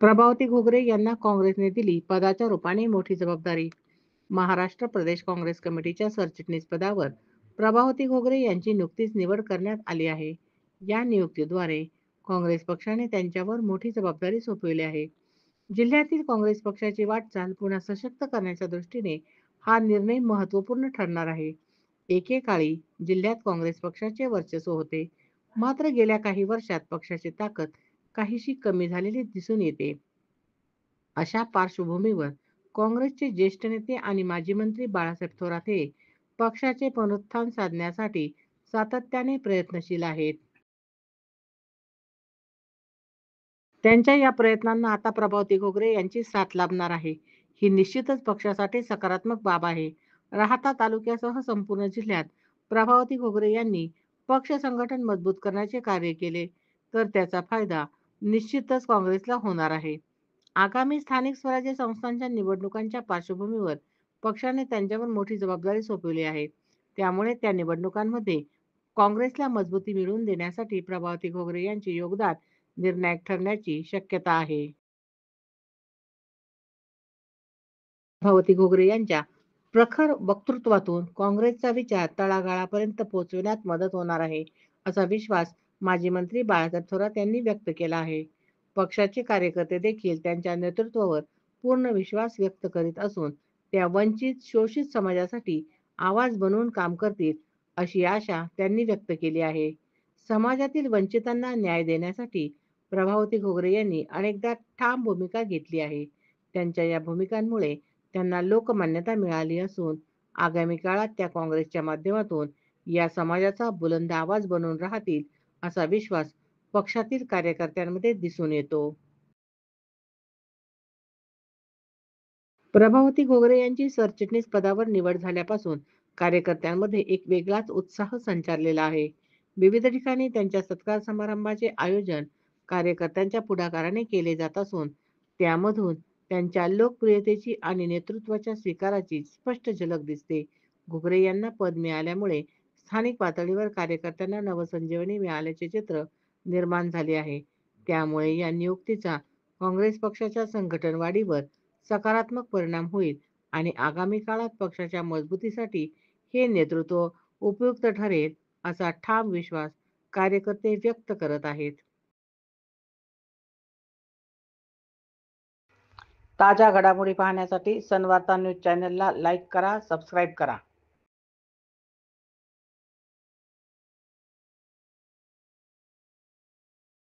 प्रभावती घोगरे यांना काँग्रेसने दिली पदाच्या रूपाने मोठी जबाबदारी. महाराष्ट्र प्रदेश काँग्रेस कमिटीच्या सरचिटणीस पदावर प्रभावती घोगरे यांची नुकतीच निवड करण्यात आली आहे. या नियुक्तीद्वारे काँग्रेस पक्षाने त्यांच्यावर मोठी जबाबदारी सोपविली आहे. जिल्ह्यातील काँग्रेस पक्षाची वाटचाल पुन्हा सशक्त करण्याच्या दृष्टीने हा निर्णय महत्त्वपूर्ण ठरणार आहे. एकेकाळी जिल्ह्यात काँग्रेस पक्षाचे वर्चस्व होते, मात्र गेल्या काही वर्षात पक्षाची ताकद काहीशी कमी झालेली दिसून येते. अशा पार्श्वभूमीवर काँग्रेसचे ज्येष्ठ नेते आणि माजी मंत्री बाळासाहेब थोरात हे पक्षाचे पुनरुत्थान साधण्यासाठी सातत्याने प्रयत्नशील आहेत. त्यांच्या या प्रयत्नांना आता प्रभावती घोगरे यांची साथ लाभणार आहे. ही निश्चितच पक्षासाठी सकारात्मक बाब आहे. राहाता तालुक्यासह संपूर्ण जिल्ह्यात प्रभावती घोगरे यांनी पक्ष संघटन मजबूत करण्याचे कार्य केले, तर त्याचा फायदा निश्चितच काँग्रेसला होणार आहे. आगामी स्थानिक स्वराज्य संस्थांच्या निवडणुकांच्या पार्श्वभूमीवर पक्षाने त्यांच्यावर मोठी जबाबदारी सोपवली आहे. त्यामुळे त्या निवडणुकांमध्ये काँग्रेसला मजबूती मिळवून देण्यासाठी प्रभावती घोगरे यांचे योगदान निर्णायक ठरण्याची शक्यता आहे. प्रभावती घोगरे यांच्या प्रखर वक्तृत्वातून काँग्रेसचा विचार तळागाळापर्यंत पोहोचविण्यात मदत होणार आहे, असा विश्वास माजी मंत्री बाळासाहेब थोरात यांनी व्यक्त केला आहे. पक्षाचे कार्यकर्ते देखील त्यांच्या नेतृत्वावर पूर्ण विश्वास व्यक्त करीत असून त्या वंचित, शोषित समाजासाठी आवाज बनवून काम करतील, अशी आशा त्यांनी व्यक्त केली आहे. समाजातील वंचितांना न्याय देण्यासाठी प्रभावती घोगरे यांनी अनेकदा ठाम भूमिका घेतली आहे. त्यांच्या या भूमिकांमुळे त्यांना लोकमान्यता मिळाली असून आगामी काळात त्या काँग्रेसच्या माध्यमातून या समाजाचा बुलंद आवाज बनून राहतील, असा विश्वास पक्षातील कार्यकर्त्यांमध्ये दिसून येतो. प्रभावती घोगरे यांची सरचिटणीस पदावर निवड झाल्यापासून कार्यकर्त्यांमध्ये एक वेगळाच उत्साह संचारलेला आहे. विविध ठिकाणी त्यांच्या सत्कार समारंभाचे आयोजन कार्यकर्त्यांच्या पुढाकाराने केले जात असून त्यामधून त्यांच्या लोकप्रियतेची आणि नेतृत्वाच्या स्वीकाराची स्पष्ट झलक दिसते. घोगरे यांना पद मिळाल्यामुळे स्थानिक पातळीवर कार्यकर्त्यांना नवसंजीवनी मिळाल्याचे चित्र निर्माण झाले आहे. त्यामुळे या नियुक्तीचा काँग्रेस पक्षाच्या संघटन वाढीवर सकारात्मक परिणाम होईल आणि आगामी काळात पक्षाच्या मजबूतीसाठी हे नेतृत्व उपयुक्त ठरेल, असा ठाम विश्वास कार्यकर्ते व्यक्त करत आहेत. ताज्या घडामोडी पाहण्यासाठी सनवार्ता न्यूज चॅनलला लाईक करा, सबस्क्राईब करा.